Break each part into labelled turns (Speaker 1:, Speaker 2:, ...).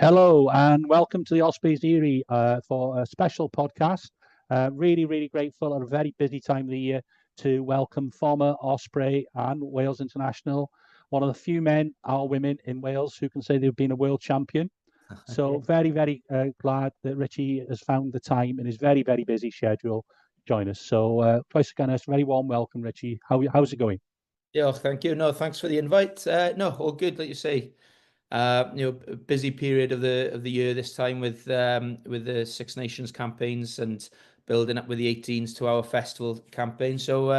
Speaker 1: Hello and welcome to the Ospreys Eyrie for a special podcast. Really grateful at a very busy time of the year to welcome former Osprey and Wales international, one of the few men or women in Wales who can say they've been a world champion. So very glad that Richie has found the time in his very busy schedule to join us. So twice again, a very warm welcome, Richie. How's it going?
Speaker 2: Yeah, thank you. No, thanks for the invite. No, all good, like you say. A busy period of the year this time with the Six Nations campaigns and building up with the 18s to our festival campaign. So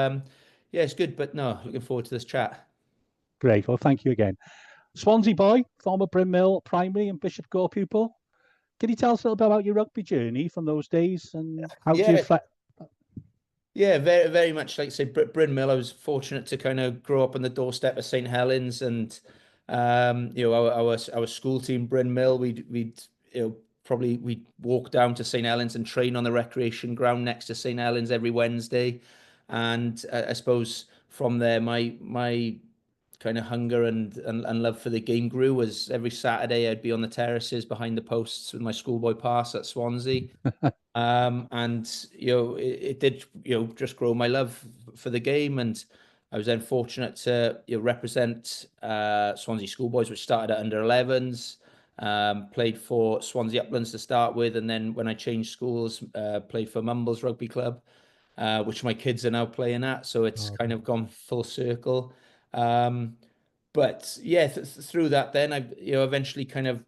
Speaker 2: yeah, it's good, but no, looking forward to this chat.
Speaker 1: Great. Well, thank you again. Swansea boy, former Bryn Mill Primary and Bishop Gore pupil. Can you tell us a little bit about your rugby journey from those days and how do you
Speaker 2: Yeah,
Speaker 1: reflect?
Speaker 2: yeah, very much like say Bryn Mill. I was fortunate to kind of grow up on the doorstep of St Helens, and our school team Bryn Mill. We'd probably we'd walk down to St Helens and train on the recreation ground next to St Helens every Wednesday, and I suppose from there my kind of hunger and love for the game grew. As every Saturday I'd be on the terraces behind the posts with my schoolboy pass at Swansea. And it did just grow my love for the game, and I was then fortunate to represent Swansea Schoolboys, which started at under 11s. Played for Swansea Uplands to start with, and then when I changed schools, played for Mumbles Rugby Club, which my kids are now playing at. So it's kind of gone full circle. But yeah, through that, then I eventually kind of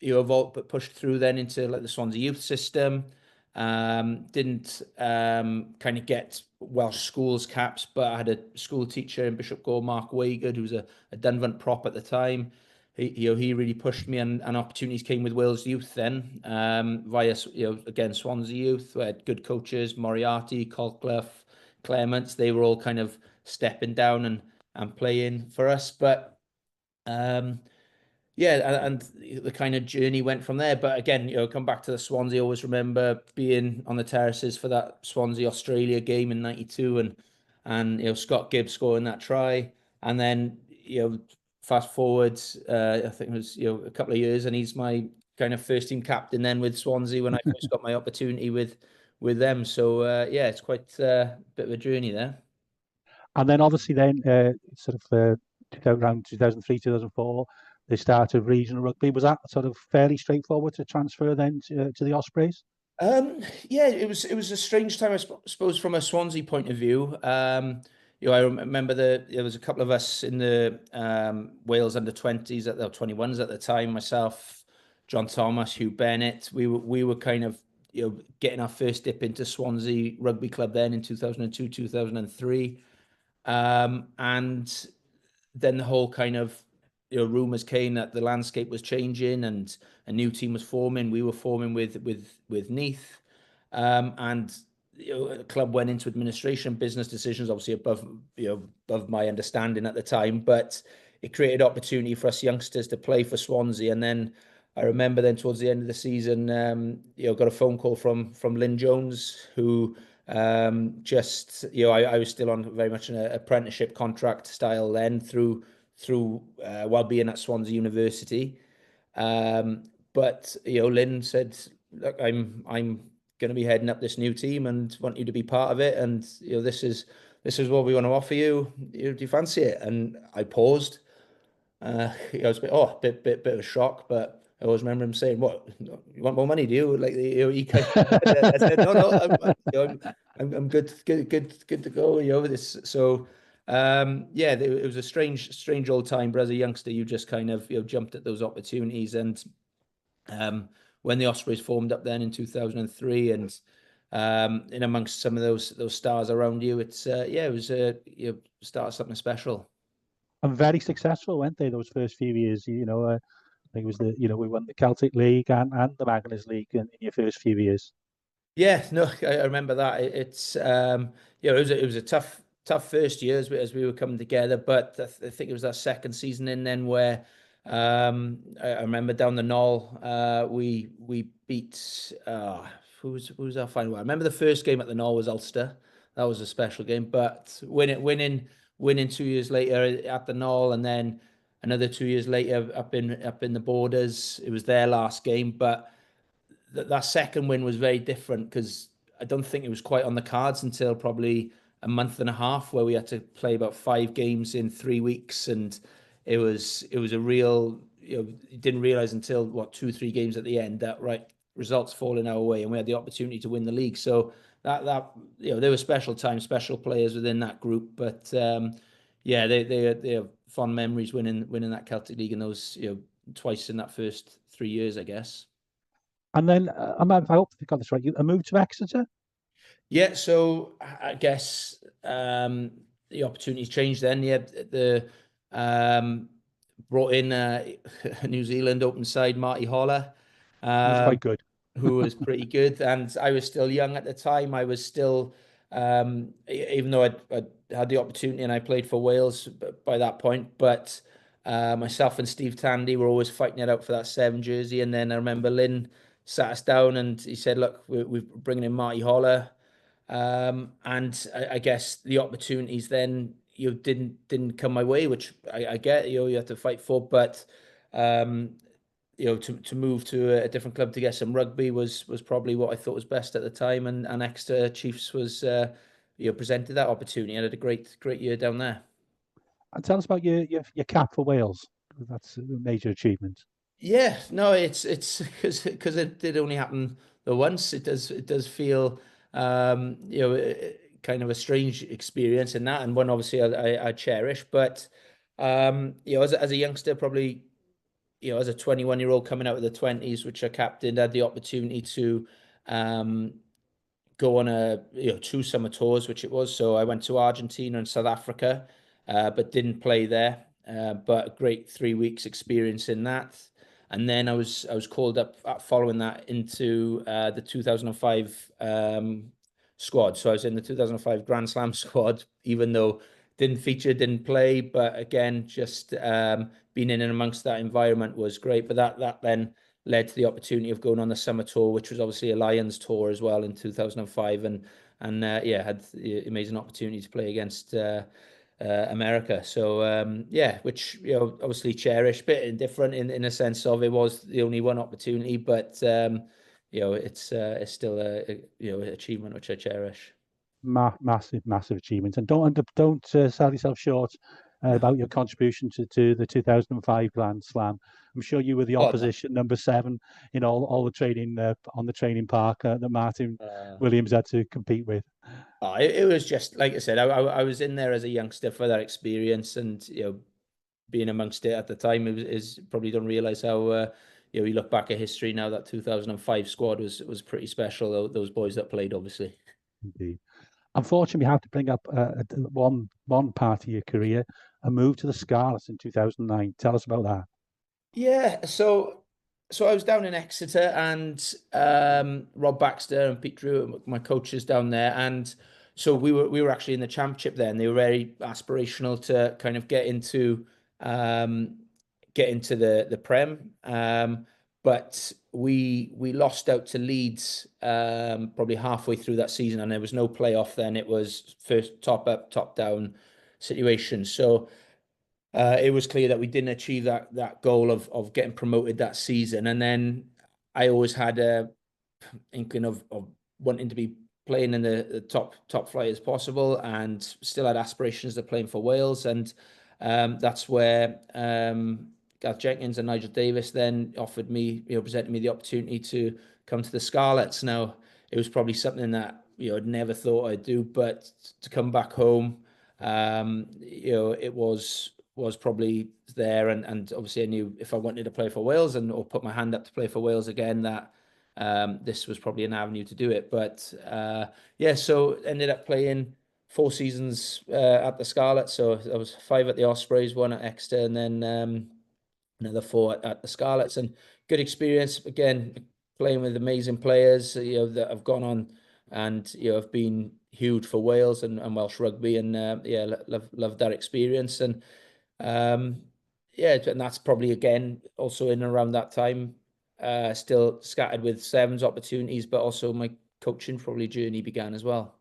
Speaker 2: evolved, but pushed through then into like the Swansea youth system. Didn't kind of get Welsh schools caps, but I had a school teacher in Bishop Gore, Mark Wagood, who was a Dunvant prop at the time. He really pushed me, and opportunities came with Wales Youth then, via again Swansea Youth. We had good coaches, Moriarty, Colclough, Clements. They were all kind of stepping down and playing for us, but yeah, and the kind of journey went from there. But again, come back to the Swansea. I always remember being on the terraces for that Swansea Australia game in '92, and Scott Gibbs scoring that try, and then fast forwards, I think it was a couple of years, and he's my kind of first team captain then with Swansea when I first got my opportunity with them. So yeah, it's quite a bit of a journey there.
Speaker 1: And then obviously then around 2003, 2004, they started regional rugby. Was that sort of fairly straightforward to transfer then to the Ospreys?
Speaker 2: Yeah, it was a strange time, I suppose, from a Swansea point of view. I remember there was a couple of us in the Wales under 20s at the 21s at the time. Myself, John Thomas, Hugh Bennett. We were kind of getting our first dip into Swansea Rugby Club then in 2002, 2003, and then the whole kind of rumors came that the landscape was changing and a new team was forming. We were forming with Neath, and the club went into administration, business decisions, obviously above my understanding at the time, but it created opportunity for us youngsters to play for Swansea. And then I remember then towards the end of the season, got a phone call from Lynn Jones, who just I was still on very much an apprenticeship contract style then through while being at Swansea University. But Lynn said, look, I'm going to be heading up this new team and want you to be part of it, and this is what we want to offer you. Do you fancy it? And I paused. I was a bit of a shock, but I always remember him saying, "What, you want more money? Do you?" Like he kind of, I said, "No, I'm good to go." This. So yeah, it was a strange old time. But as a youngster, you just kind of jumped at those opportunities, and when the Ospreys formed up then in 2003, and in amongst some of those stars around you, it's yeah, it was start something special.
Speaker 1: And very successful, weren't they, those first few years? I think it was we won the Celtic League and the Magnus League in your first few years.
Speaker 2: Yeah, no, I remember that. It's it was a tough first year as we were coming together, but I think it was that second season in then where I remember down the Knoll, we beat who was our final? I remember the first game at the Knoll was Ulster. That was a special game, but winning 2 years later at the Knoll, and then another 2 years later up in the Borders. It was their last game, but that second win was very different because I don't think it was quite on the cards until probably a month and a half, where we had to play about 5 games in 3 weeks, and it was a real, you didn't realize until 2-3 games at the end that results falling our way, and we had the opportunity to win the league. So that there were special times, special players within that group, but yeah, they have fond memories winning that Celtic League in those, twice in that first 3 years, I guess.
Speaker 1: And then I hope I got this right. A move to Exeter.
Speaker 2: Yeah, so I guess the opportunities changed then. Yeah, brought in New Zealand open side Marty Holler,
Speaker 1: It was quite good.
Speaker 2: who was pretty good, and I was still young at the time. I was still, even though I'd had the opportunity and I played for Wales by that point, but myself and Steve Tandy were always fighting it out for that 7 jersey. And then I remember Lynn sat us down and he said, "Look, we're bringing in Marty Holler." And I guess the opportunities then didn't come my way, which I get, you have to fight for, but to move to a different club to get some rugby was probably what I thought was best at the time, and Exeter Chiefs was presented that opportunity. I had a great year down there.
Speaker 1: And tell us about your cap for Wales. That's a major achievement.
Speaker 2: Yeah, no, it's because it did only happen the once. It does feel kind of a strange experience in that, and one obviously I cherish. But as a youngster, probably as a 21-year-old coming out of the 20s, which I captained, had the opportunity to go on 2 summer tours, which it was. So I went to Argentina and South Africa, but didn't play there. But a great 3 weeks experience in that. And then I was called up following that into the 2005 squad. So I was in the 2005 Grand Slam squad, even though didn't feature, didn't play. But again, just being in and amongst that environment was great. But that then led to the opportunity of going on the summer tour, which was obviously a Lions tour as well in 2005, and had the amazing opportunity to play against America. So which obviously cherish, bit indifferent in a sense of it was the only one opportunity, but it's still a achievement which I cherish.
Speaker 1: Massive achievement, and don't sell yourself short about your contribution to the 2005 Grand Slam. I'm sure you were the opposition number 7 in all the training on the training park that Martin Williams had to compete with.
Speaker 2: It was just like I said. I was in there as a youngster for that experience, and being amongst it at the time, is probably don't realize how you look back at history now. That 2005 squad was pretty special. Those boys that played, obviously.
Speaker 1: Indeed. Unfortunately, we have to bring up one part of your career, a move to the Scarlets in 2009. Tell us about that.
Speaker 2: Yeah, so I was down in Exeter, and Rob Baxter and Pete Drew, my coaches down there, and so we were actually in the championship there, and they were very aspirational to kind of get into the Prem, but we lost out to Leeds probably halfway through that season, and there was no playoff then. It was first top up, top down situation. So it was clear that we didn't achieve that goal of getting promoted that season. And then I always had a inkling of wanting to be playing in the top flight as possible, and still had aspirations of playing for Wales. And that's where Gareth Jenkins and Nigel Davis then offered me, presented me the opportunity to come to the Scarlets. Now, it was probably something that I'd never thought I'd do, but to come back home, it was probably there, and obviously I knew if I wanted to play for Wales or put my hand up to play for Wales again, that this was probably an avenue to do it. But so ended up playing 4 seasons at the Scarlets. So I was 5 at the Ospreys, 1 at Exeter, and then another 4 at the Scarlets. And good experience again, playing with amazing players that have gone on and have been huge for Wales and Welsh rugby, and loved that experience. And and that's probably again also in and around that time, still scattered with sevens opportunities, but also my coaching probably journey began as well.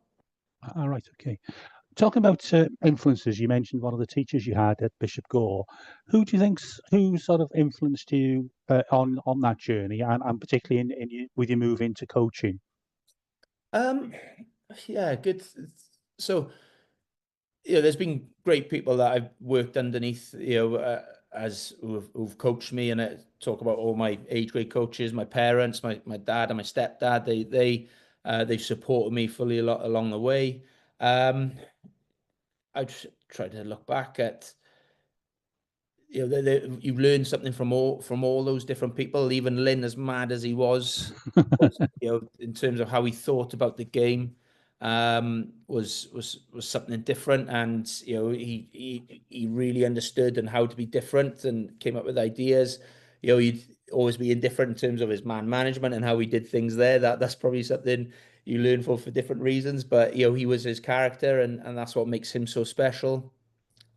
Speaker 1: All right, okay. Talking about influences, you mentioned one of the teachers you had at Bishop Gore. Who do you who sort of influenced you on that journey, and particularly with your move into coaching?
Speaker 2: Yeah, good. So, there's been great people that I've worked underneath, as who've coached me, and I talk about all my age grade coaches, my parents, my dad and my stepdad. They've supported me fully a lot along the way. Um, I try to look back at, you learn something from all those different people. Even Lynn, as mad as he was, in terms of how he thought about the game, was something different, and he really understood and how to be different and came up with ideas. He'd always be indifferent in terms of his man management and how he did things there. That's probably something you learn for different reasons, but he was his character, and that's what makes him so special.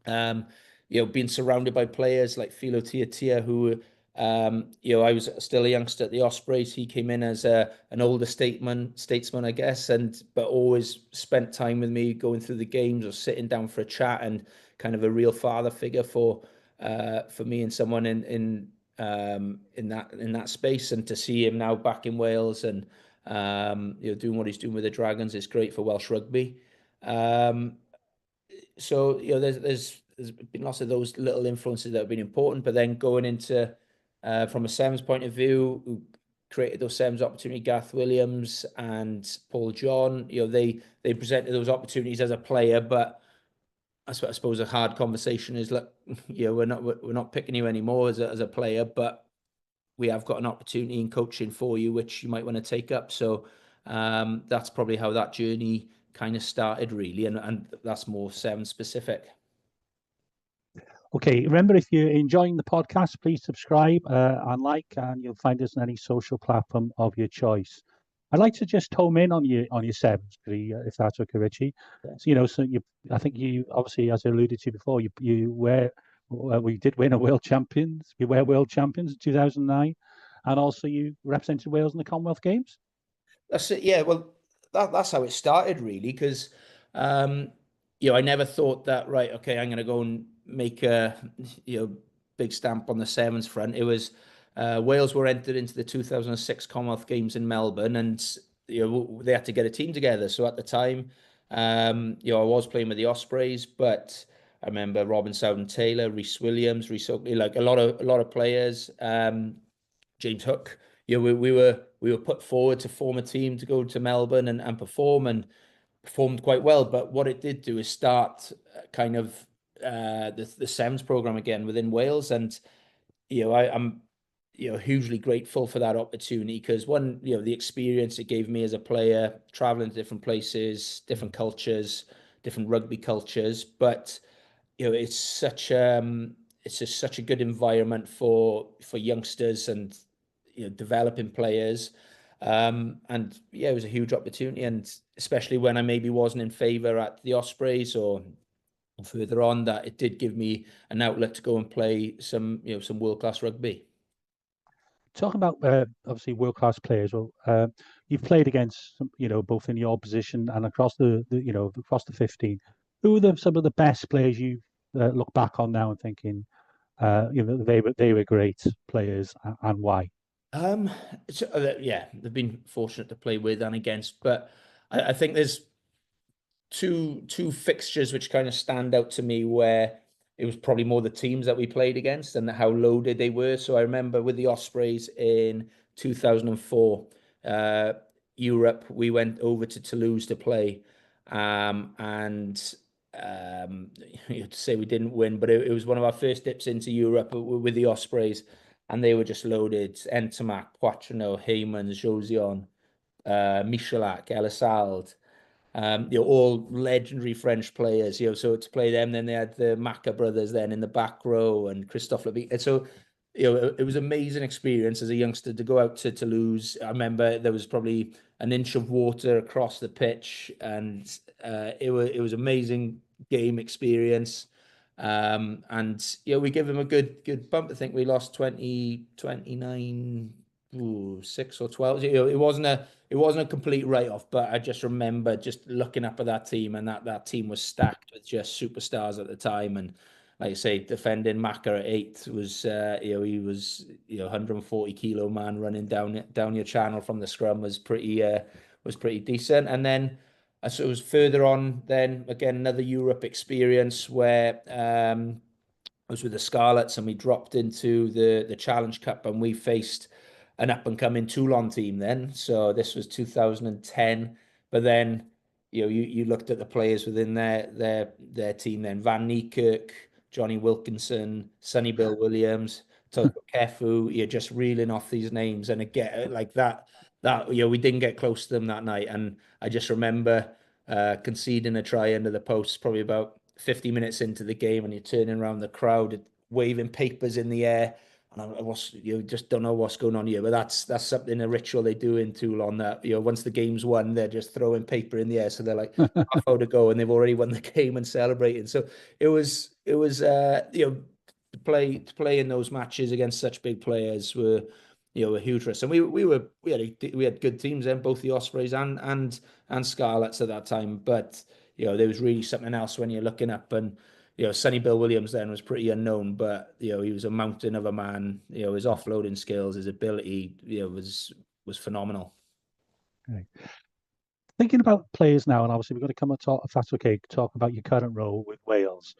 Speaker 2: Um, being surrounded by players like Philo Tia, who, I was still a youngster at the Ospreys. He came in as an older statesman, I guess, but always spent time with me going through the games or sitting down for a chat, and kind of a real father figure for me and someone in that space. And to see him now back in Wales and doing what he's doing with the Dragons is great for Welsh rugby. So there's been lots of those little influences that have been important, but then going into from a Sevens point of view, who created those Sevens opportunity, Gareth Williams and Paul John, they presented those opportunities as a player, but I suppose a hard conversation is, look, we're not picking you anymore as a player, but we have got an opportunity in coaching for you, which you might want to take up. So that's probably how that journey kind of started, really, and that's more Seven specific.
Speaker 1: Okay, remember, if you're enjoying the podcast, please subscribe and like, and you'll find us on any social platform of your choice. I'd like to just home in on your sevens, if that's okay, Richie.
Speaker 2: Yeah.
Speaker 1: So I think you obviously, as I alluded to before, we did win a world champions. You were world champions in 2009, and also you represented Wales in the Commonwealth Games.
Speaker 2: That's it. Yeah. Well, that's how it started, really, because I never thought that, right, okay, I'm going to go and make a big stamp on the Sevens front. It was Wales were entered into the 2006 Commonwealth Games in Melbourne, and they had to get a team together. So at the time, I was playing with the Ospreys, but I remember Robin Sowden-Taylor, Rhys Williams, Rhys Oakley, like a lot of players. James Hook. We were put forward to form a team to go to Melbourne and perform, and performed quite well. But what it did do is start kind of the Sevens program again within Wales, and I'm hugely grateful for that opportunity, because one, the experience it gave me as a player, traveling to different places, different cultures, different rugby cultures, but it's just such a good environment for youngsters and developing players. And yeah, it was a huge opportunity, and especially when I maybe wasn't in favour at the Ospreys or further on, that it did give me an outlet to go and play some world-class rugby.
Speaker 1: Talking about obviously world-class players, well, you've played against both in your position and across across the 15. Who are some of the best players you look back on now and thinking, they were great players, and why?
Speaker 2: Yeah, they've been fortunate to play with and against, but I think there's two fixtures which kind of stand out to me, where it was probably more the teams that we played against and how loaded they were. So I remember with the Ospreys in 2004, Europe, we went over to Toulouse to play, and to say we didn't win, but it was one of our first dips into Europe with the Ospreys, and they were just loaded. Entomac, Poitrenaud, Heymans, Josion, Michalak, Elisald, all legendary French players, so to play them. Then they had the Macca brothers then in the back row, and Christophe Leby. And so, it was an amazing experience as a youngster to go out to Toulouse. I remember there was probably an inch of water across the pitch, and it was amazing game experience. And we give them a good bump. I think we lost 29 6 or 12. It wasn't a complete write-off, but I just remember just looking up at that team, and that team was stacked with just superstars at the time. And like I say, defending Maka at 8 was he was 140 kilo man running down your channel from the scrum was pretty decent. And then so it was further on. Then again, another Europe experience where I was with the Scarlets, and we dropped into the Challenge Cup, and we faced an up and coming Toulon team then. So this was 2010. But then you looked at the players within their team then: Van Niekerk, Johnny Wilkinson, Sonny Bill Williams, Toto Kefu. You're just reeling off these names, and again like that we didn't get close to them that night. And I just remember conceding a try under the post probably about 50 minutes into the game, and you're turning around the crowd waving papers in the air, and you just don't know what's going on here. But that's something, a ritual they do in Toulon, that once the game's won, they're just throwing paper in the air, so they're like half hour to go and they've already won the game and celebrating. So it was to play in those matches against such big players were a huge risk. And we had good teams then, both the Ospreys and Scarlets at that time. But there was really something else when you're looking up. And Sonny Bill Williams then was pretty unknown, but he was a mountain of a man. His offloading skills, his ability, was phenomenal.
Speaker 1: Right. Thinking about players now, and obviously we're going to come and talk, if that's okay, talk about your current role with Wales.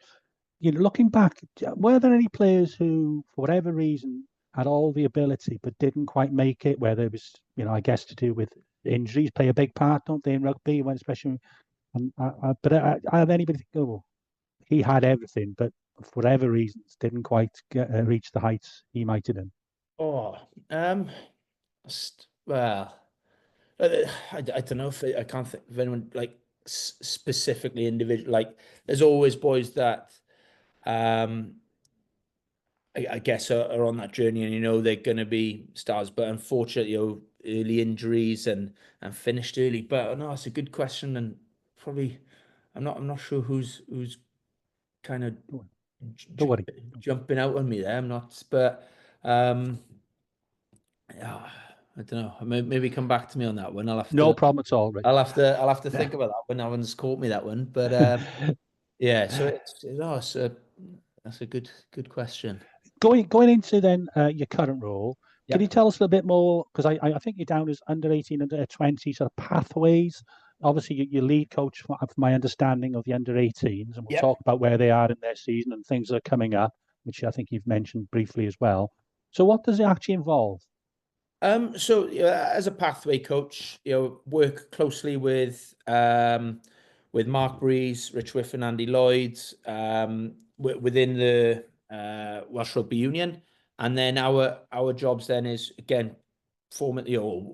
Speaker 1: Looking back, were there any players who, for whatever reason, had all the ability but didn't quite make it? Whether it was, I guess, to do with injuries, play a big part, don't they, in rugby, when especially. But I have anybody think, oh, he had everything, but for whatever reasons, didn't quite reach the heights he might have done.
Speaker 2: Oh, well, I don't know if I can't think of anyone like specifically individual. Like, there's always boys that I guess are on that journey, and they're going to be stars, but unfortunately, early injuries and finished early. But no, it's a good question, and probably I'm not sure who's kind of
Speaker 1: Don't worry.
Speaker 2: jumping out on me there. I'm not, but yeah, I don't know. Maybe come back to me on that one. I'll have
Speaker 1: No
Speaker 2: to.
Speaker 1: problem at all, right?
Speaker 2: I'll have to think about that one. No one's caught me that one, but yeah. So that's a good question.
Speaker 1: Going into then your current role,
Speaker 2: Yeah.
Speaker 1: can you tell us a little bit more? Because I think you're down as under 18, under 20 sort of pathways. Obviously, your lead coach, from my understanding of the under 18s, and we'll talk about where they are in their season and things that are coming up, which I think you've mentioned briefly as well. So, what does it actually involve?
Speaker 2: So as a pathway coach, work closely with Mark Breeze, Rich Whiff, and Andy Lloyd within the Welsh Rugby Union, and then our jobs then is again forming,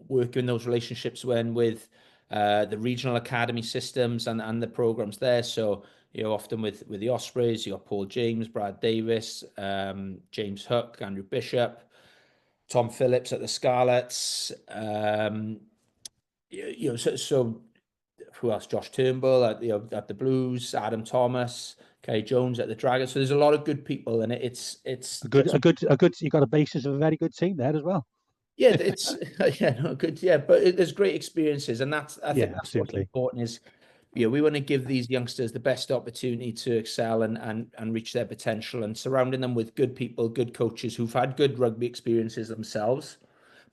Speaker 2: working those relationships with the regional academy systems and the programs there. So often with the Ospreys, you got Paul James, Brad Davis, James Hook, Andrew Bishop, Tom Phillips at the Scarlets. So who else? Josh Turnbull at the Blues, Adam Thomas, Kerry Jones at the Dragons. So there's a lot of good people, and it's
Speaker 1: a good. You got a basis of a very good team there as well.
Speaker 2: Yeah, it's good. Yeah, but there's great experiences, and I think that's what's important is, we want to give these youngsters the best opportunity to excel and reach their potential, and surrounding them with good people, good coaches who've had good rugby experiences themselves,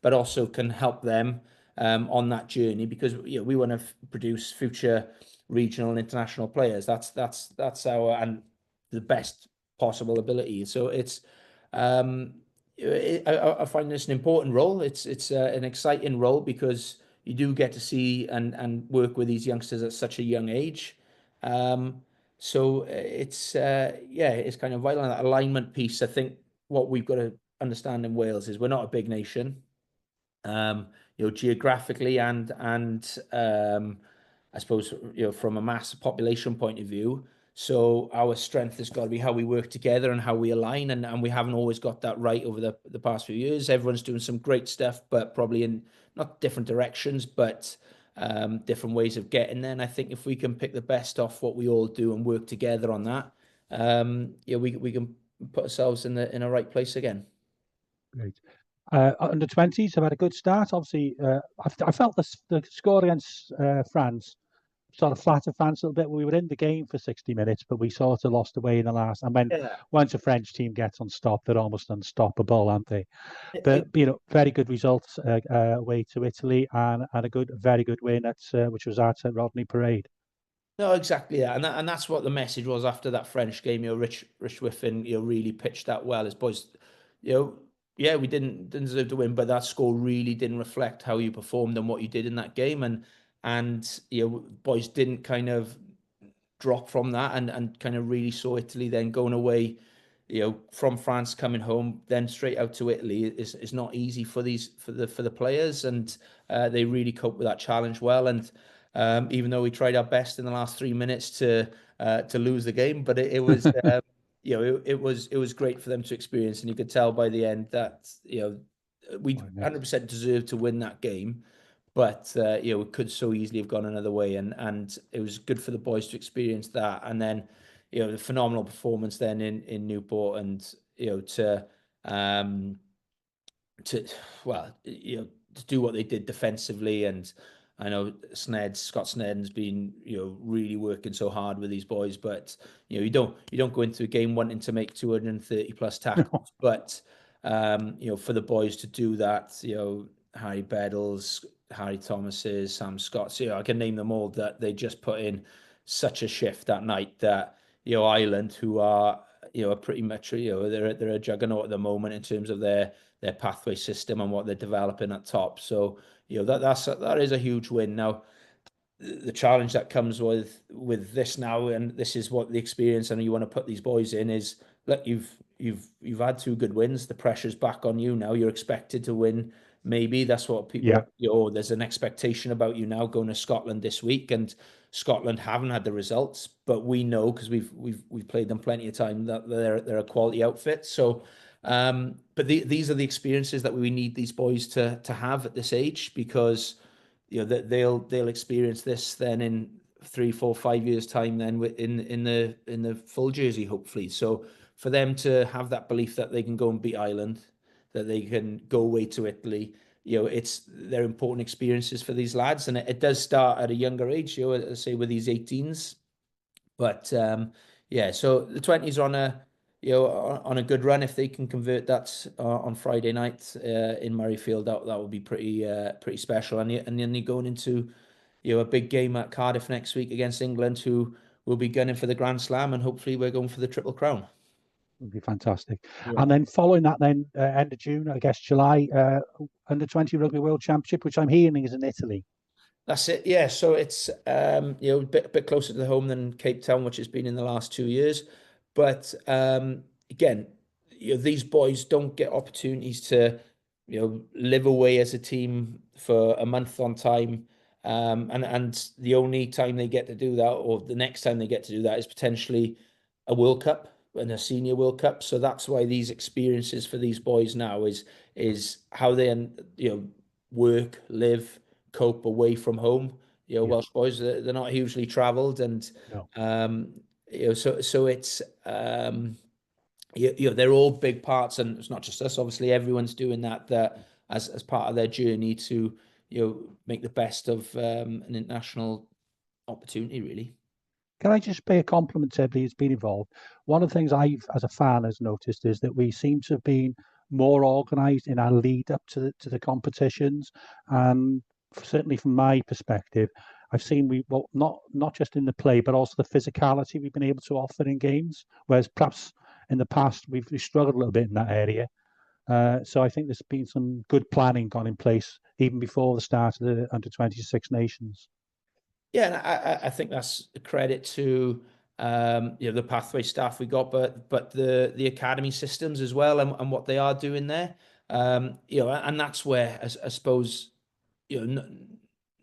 Speaker 2: but also can help them on that journey, because we want to produce future regional and international players. That's our and the best possible ability. So it's I find this an important role. It's an exciting role because you do get to see and work with these youngsters at such a young age. So it's it's kind of vital on that alignment piece. I think what we've got to understand in Wales is we're not a big nation, geographically and I suppose from a mass population point of view. So our strength has got to be how we work together and how we align, and we haven't always got that right over the past few years. Everyone's doing some great stuff, but probably in not different directions, but different ways of getting there. And I think if we can pick the best off what we all do and work together on that, we can put ourselves in a right place again.
Speaker 1: Great. Under 20s have had a good start. Obviously, I felt the score against France sort of flattered France a little bit. We were in the game for 60 minutes, but we sort of lost away in the last. And
Speaker 2: Yeah.
Speaker 1: once a French team gets on stop, they're almost unstoppable, aren't they? But very good results away to Italy, and a very good win at which was at Rodney Parade.
Speaker 2: No, exactly that. And that's what the message was after that French game. Rich Whiffen, really pitched that well. His boys, yeah, we didn't deserve to win, but that score really didn't reflect how you performed and what you did in that game. And boys didn't kind of drop from that, and kind of really saw Italy then going away, from France, coming home, then straight out to Italy is not easy for the players, and they really coped with that challenge well. And even though we tried our best in the last 3 minutes to lose the game, but it was it was great for them to experience, and you could tell by the end that we 100% deserved to win that game. But it could so easily have gone another way, and it was good for the boys to experience that. And then the phenomenal performance then in Newport, and to well to do what they did defensively. And I know Scott Snedden's been really working so hard with these boys, but you don't go into a game wanting to make 230 plus tackles, but for the boys to do that, Harry Beddles, Harry Thomas's, Sam Scott's, I can name them all, that they just put in such a shift that night that Ireland, who are pretty much they're a juggernaut at the moment in terms of their pathway system and what they're developing at top. So that is a huge win. Now the challenge that comes with this now, and this is what the experience and you want to put these boys in, is, look, you've had 2 good wins. The pressure's back on you now. You're expected to win. Maybe that's what people there's an expectation about you now going to Scotland this week, and Scotland haven't had the results, but we know, because we've played them plenty of time, that they're a quality outfit. So but these are the experiences that we need these boys to have at this age, because that they'll experience this then in 3, 4, 5 years time, then in the full jersey, hopefully. So for them to have that belief that they can go and beat Ireland, that they can go away to Italy, they're important experiences for these lads. And it does start at a younger age, say with these 18s. But so the 20s are on a good run. If they can convert that on Friday night in Murrayfield, that would be pretty special. And then you're going into a big game at Cardiff next week against England, who will be gunning for the Grand Slam, and hopefully we're going for the Triple Crown.
Speaker 1: Would be fantastic.
Speaker 2: Yeah.
Speaker 1: And then following that, then end of June, I guess July, under 20 Rugby World Championship, which I'm hearing is in Italy.
Speaker 2: That's it. Yeah. So it's a bit closer to the home than Cape Town, which has been in the last 2 years. But again, these boys don't get opportunities to live away as a team for a month on time. And the only time they get to do that, or the next time they get to do that, is potentially a World Cup and a Senior World Cup. So that's why these experiences for these boys now is how they work, live, cope away from home. Welsh boys, they're not hugely travelled, and so it's they're all big parts, and it's not just us. Obviously, everyone's doing that as part of their journey to make the best of an international opportunity, really.
Speaker 1: Can I just pay a compliment to everybody who's been involved? One of the things I've, as a fan, has noticed is that we seem to have been more organised in our lead up to the competitions, and certainly from my perspective, I've seen not just in the play, but also the physicality we've been able to offer in games, whereas perhaps in the past we've struggled a little bit in that area. So I think there's been some good planning gone in place even before the start of the under-26 nations.
Speaker 2: Yeah, and I think that's a credit to the pathway staff we got, but the academy systems as well, and what they are doing there. And that's where I suppose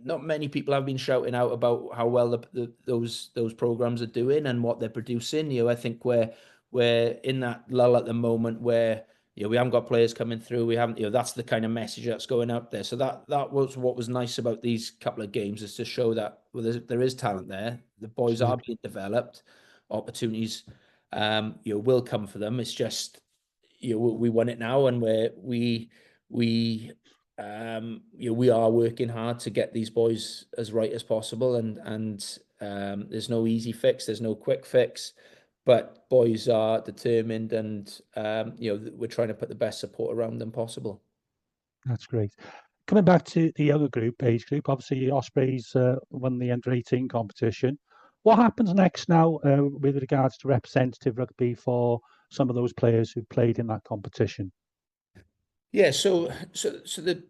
Speaker 2: not many people have been shouting out about how well those programs are doing and what they're producing. I think we're in that lull at the moment where we haven't got players coming through. We haven't, that's the kind of message that's going out there. So that was what was nice about these couple of games, is to show that there is talent there. The boys are being developed. Opportunities, will come for them. It's just, we won it now, and we we we are working hard to get these boys as right as possible, and there's no easy fix, there's no quick fix, but boys are determined, and we're trying to put the best support around them possible.
Speaker 1: That's great. Coming back to the other age group, obviously Ospreys won the under-18 competition. What happens next now with regards to representative rugby for some of those players who played in that competition?
Speaker 2: Yeah, so the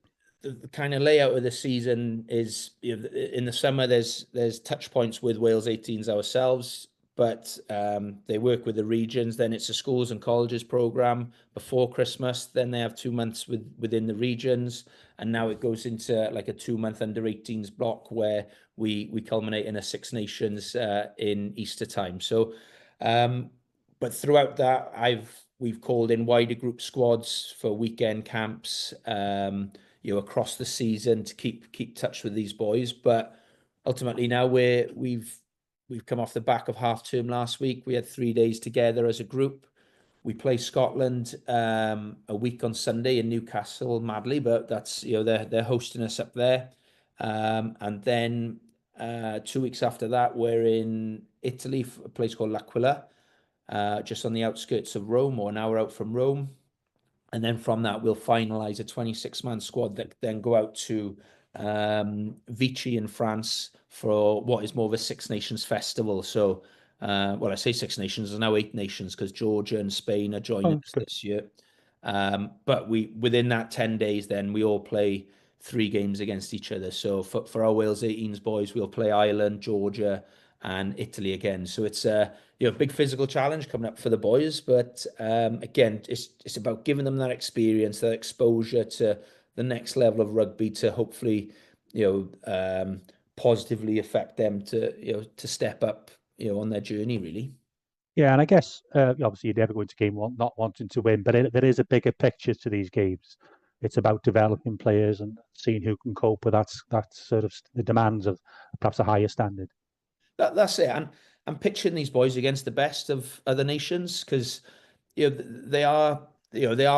Speaker 2: kind of layout of the season is, in the summer there's touch points with Wales 18s ourselves, but they work with the regions. Then it's a schools and colleges program before Christmas. Then they have 2 months within the regions, and now it goes into like a 2 month under 18s block where we culminate in a Six Nations in Easter time. So, but throughout that, we've called in wider group squads for weekend camps, across the season to keep touch with these boys. But ultimately now we've come off the back of half term last week. We had 3 days together as a group. We play Scotland a week on Sunday in Newcastle, madly, but that's, they're hosting us up there. And then 2 weeks after that, we're in Italy, a place called L'Aquila, just on the outskirts of Rome, or an hour out from Rome. And then from that, we'll finalize a 26-man squad that then go out to Vichy in France for what is more of a Six Nations festival. So, I say Six Nations, there's now 8 nations because Georgia and Spain are joining us this year. But within that 10 days, then we all play 3 games against each other. So for our Wales 18s boys, we'll play Ireland, Georgia, and Italy again. So it's a big physical challenge coming up for the boys. But again, it's about giving them that experience, that exposure to the next level of rugby, to hopefully positively affect them to step up on their journey, really.
Speaker 1: Yeah, and I guess obviously you never go into game one not wanting to win, but there is a bigger picture to these games. It's about developing players and seeing who can cope with that sort of the demands of perhaps a higher standard.
Speaker 2: That's it. And I'm pitching these boys against the best of other nations, because they are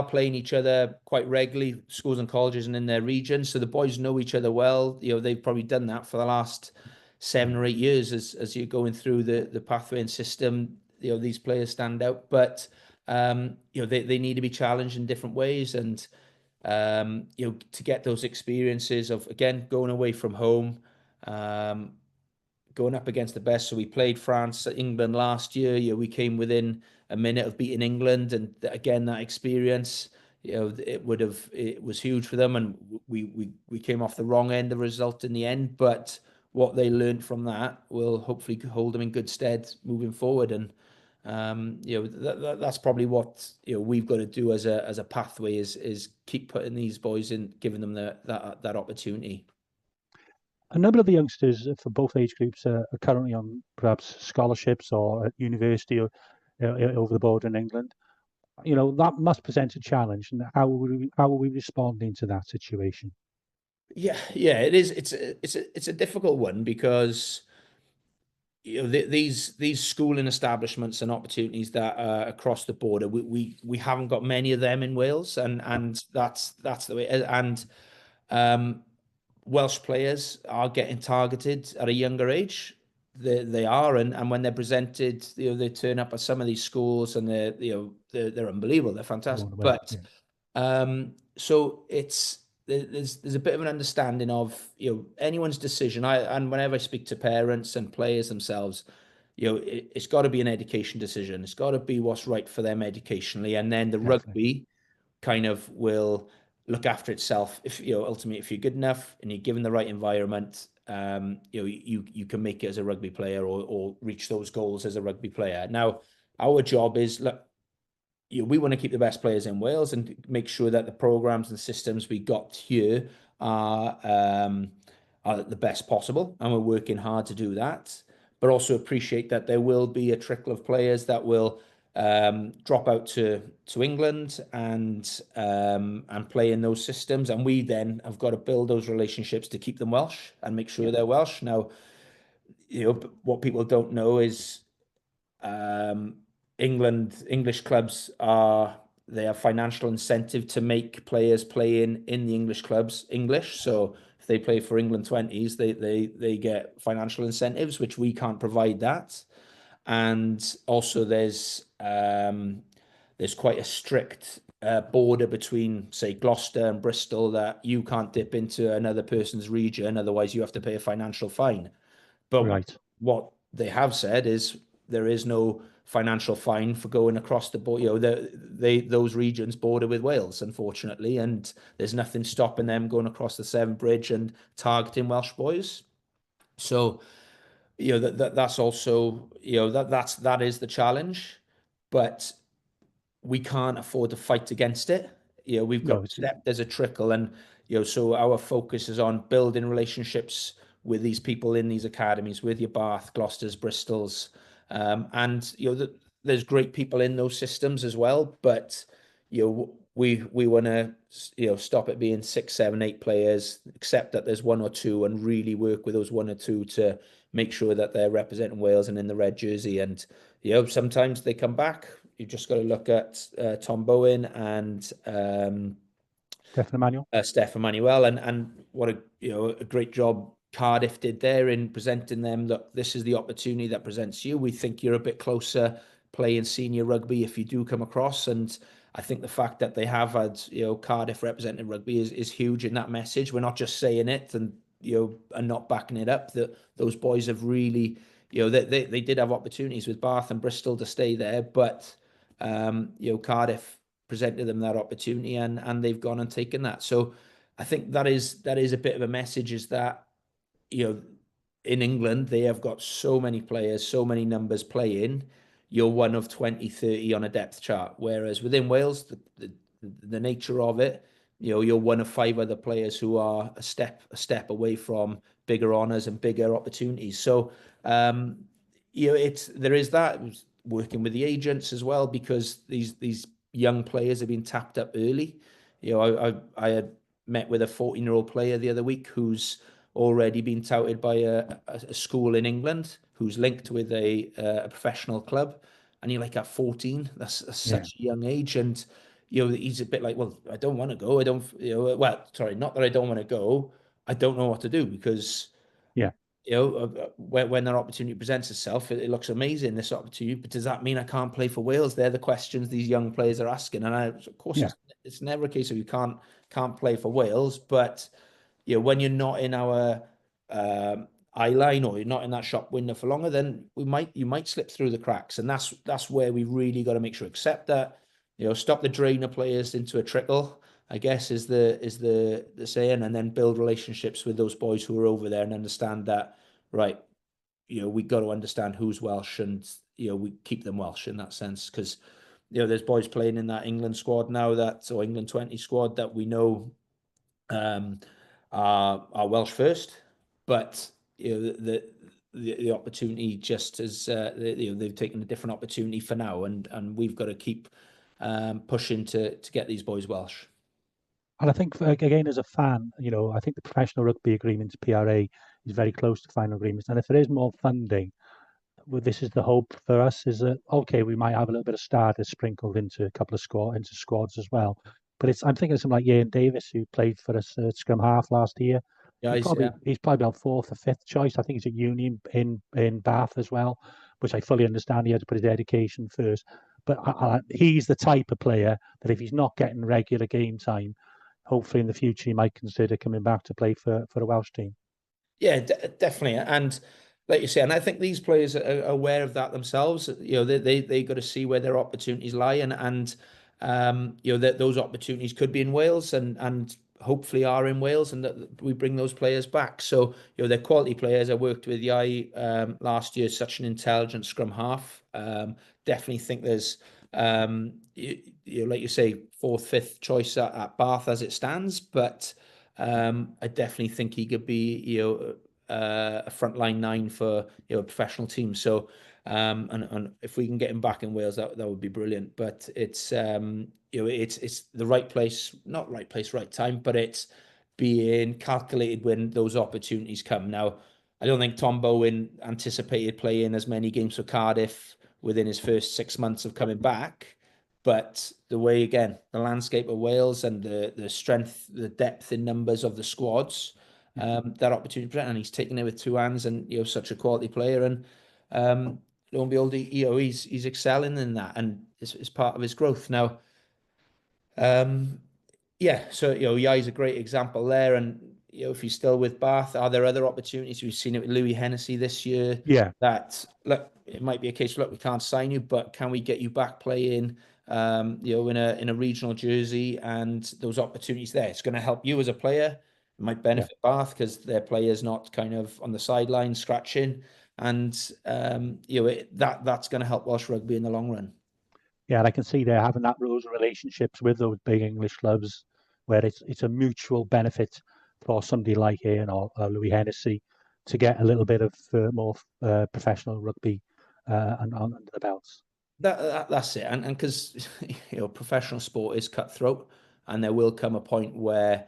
Speaker 2: playing each other quite regularly, schools and colleges and in their region. So the boys know each other well. They've probably done that for the last 7 or 8 years as you're going through the pathway and system. These players stand out, but they need to be challenged in different ways, and to get those experiences of, again, going away from home, going up against the best. So we played France, England last year. We came within a minute of beating England, and again, that experience, it was huge for them, and we came off the wrong end of the result in the end. But what they learned from that will hopefully hold them in good stead moving forward. And that's probably what we've got to do as a pathway, is keep putting these boys in, giving them that opportunity.
Speaker 1: A number of the youngsters for both age groups are currently on perhaps scholarships or at university or over the border in England. That must present a challenge. And how are we responding to that situation?
Speaker 2: Yeah, it is. It's a difficult one, because these schooling establishments and opportunities that are across the border, we haven't got many of them in Wales, and that's the way. And Welsh players are getting targeted at a younger age. They are, and when they're presented, they turn up at some of these schools, and they're unbelievable. They're fantastic, but so there's a bit of an understanding of anyone's decision. And whenever I speak to parents and players themselves, it's got to be an education decision. It's got to be what's right for them educationally, and then the rugby kind of will look after itself. If ultimately, if you're good enough and you're given the right environment, you can make it as a rugby player, or reach those goals as a rugby player. Now, our job is, look, we want to keep the best players in Wales and make sure that the programs and systems we got here are the best possible, and we're working hard to do that. But also appreciate that there will be a trickle of players that will drop out to England and play in those systems, and we then have got to build those relationships to keep them Welsh and make sure they're Welsh. Now, what people don't know is English clubs are they have financial incentive to make players play in the English clubs English. So if they play for England 20s, they get financial incentives, which we can't provide that. And also there's quite a strict border between, say, Gloucester and Bristol, that you can't dip into another person's region, otherwise you have to pay a financial fine. But
Speaker 1: Right.
Speaker 2: what they have said is there is no financial fine for going across the border. You know, those regions border with Wales, unfortunately, and there's nothing stopping them going across the Severn Bridge and targeting Welsh boys. So, you know, that's also, you know, that is the challenge, but we can't afford to fight against it. You know, we've got there's a trickle, and you know, so our focus is on building relationships with these people in these academies, with your Bath, Gloucesters, Bristols, and you know, there's great people in those systems as well. But you know, we want to, you know, stop it being 6, 7, 8 players, accept that there's 1 or 2, and really work with those 1 or 2 to make sure that they're representing Wales and in the red jersey. And you know, sometimes they come back. You've just got to look at Tom Bowen and Steph Emmanuel, and what a great job Cardiff did there in presenting them that this is the opportunity that presents you. We think you're a bit closer playing senior rugby if you do come across, and I think the fact that they have had, you know, Cardiff representing rugby is huge in that message. We're not just saying it and, you know, and not backing it up. That those boys have really, you know, they did have opportunities with Bath and Bristol to stay there, but you know, Cardiff presented them that opportunity, and they've gone and taken that. So I think that is a bit of a message, is that, you know, in England they have got so many players, so many numbers playing. You're one of 20, 30 on a depth chart, whereas within Wales, the nature of it, you know, you're one of 5 other players who are a step away from bigger honours and bigger opportunities. So you know, there is that, working with the agents as well, because these young players have been tapped up early. You know, I had met with a 14-year-old player the other week who's already been touted by a school in England, who's linked with a professional club, and you're like, at 14, that's such a young age. And you know, he's a bit like, well, I don't want to go. I don't, you know, well, sorry, not that I don't want to go. I don't know what to do, because you know, when that opportunity presents itself, it looks amazing, this opportunity. But does that mean I can't play for Wales? They're the questions these young players are asking. And of course, it's never a case of you can't play for Wales. But you know, when you're not in our eye line, or you're not in that shop window for longer, then you might slip through the cracks. And that's where we really got to make sure, accept that, you know, stop the drain of players into a trickle, I guess, is the saying, and then build relationships with those boys who are over there and understand that, right, you know, we got to understand who's Welsh, and you know, we keep them Welsh in that sense, because you know, there's boys playing in that England squad now, or England 20 squad, that we know are Welsh first, but you know, the opportunity just as you know, they've taken a different opportunity for now, and we've got to keep pushing to get these boys Welsh.
Speaker 1: And I think, again, as a fan, you know, I think the professional rugby agreement, PRA, is very close to final agreements. And if there is more funding, well, this is the hope for us, is that, okay, we might have a little bit of starters sprinkled into a couple of squads as well. But I'm thinking of someone like Ian Davis, who played for us at scrum half last year.
Speaker 2: Yeah,
Speaker 1: He's probably about 4th or 5th choice. I think he's at uni in Bath as well, which I fully understand. He had to put his education first. But he's the type of player that if he's not getting regular game time, hopefully in the future he might consider coming back to play for a Welsh team.
Speaker 2: Yeah, definitely. And like you say, and I think these players are aware of that themselves. You know, they got to see where their opportunities lie, and you know, that those opportunities could be in Wales, and hopefully are in Wales, and that we bring those players back. So you know, they're quality players. I worked with Eyrie last year, such an intelligent scrum half. Definitely think there's you know, like you say, 4th, 5th choice at Bath as it stands, but I definitely think he could be, you know, a frontline 9 for, you know, a professional team. So and if we can get him back in Wales, that would be brilliant. But it's you know, it's the right place, not right place, right time, but it's being calculated when those opportunities come. Now, I don't think Tom Bowen anticipated playing as many games for Cardiff within his first 6 months of coming back, But the way, again, the landscape of Wales and the strength, the depth in numbers of the squads, that opportunity, and he's taking it with two hands, and such a quality player, and lo and behold, he's excelling in that, and it's part of his growth now. Yeah, so Eyre's a great example there, and if he's still with Bath, are there other opportunities? We've seen it with Louis Hennessy this year.
Speaker 1: Yeah,
Speaker 2: That look, it might be a case. Look, we can't sign you, but can we get you back playing? In a regional jersey, and those opportunities there. It's going to help you as a player. It might benefit Bath because their players not kind of on the sideline scratching, and that's going to help Welsh rugby in the long run.
Speaker 1: Yeah, and I can see they're having those relationships with those big English clubs where it's a mutual benefit for somebody like Ian or Louis Hennessy to get a little bit of more professional rugby under the belts.
Speaker 2: That's it, and because professional sport is cutthroat, and there will come a point where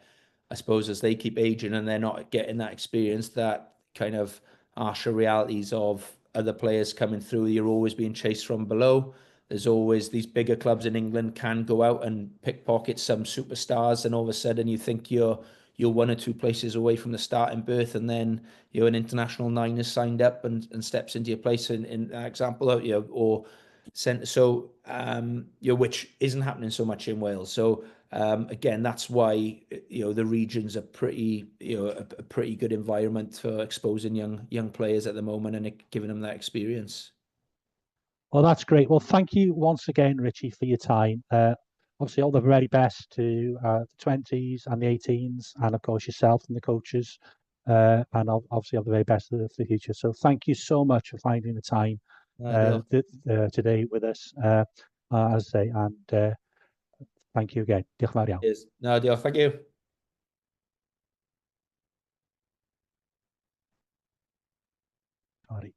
Speaker 2: I suppose as they keep aging and they're not getting that experience, that kind of harsher realities of other players coming through, you're always being chased from below. There's always these bigger clubs in England can go out and pickpocket some superstars, and all of a sudden you think you're one or two places away from the starting berth, and then an international nine is signed up and steps into your place in that example, or centre. So which isn't happening so much in Wales. So again, that's why the region's a pretty a pretty good environment for exposing young players at the moment and giving them that experience.
Speaker 1: Well, that's great. Well, thank you once again, Richie, for your time. Obviously, all the very best to the 20s and the 18s, and of course yourself and the coaches, and obviously all the very best for the future. So thank you so much for finding the time today with us, as I say, and thank you again. Diolch yn fawr iawn.
Speaker 2: No, diolch. Thank you.
Speaker 1: Sorry.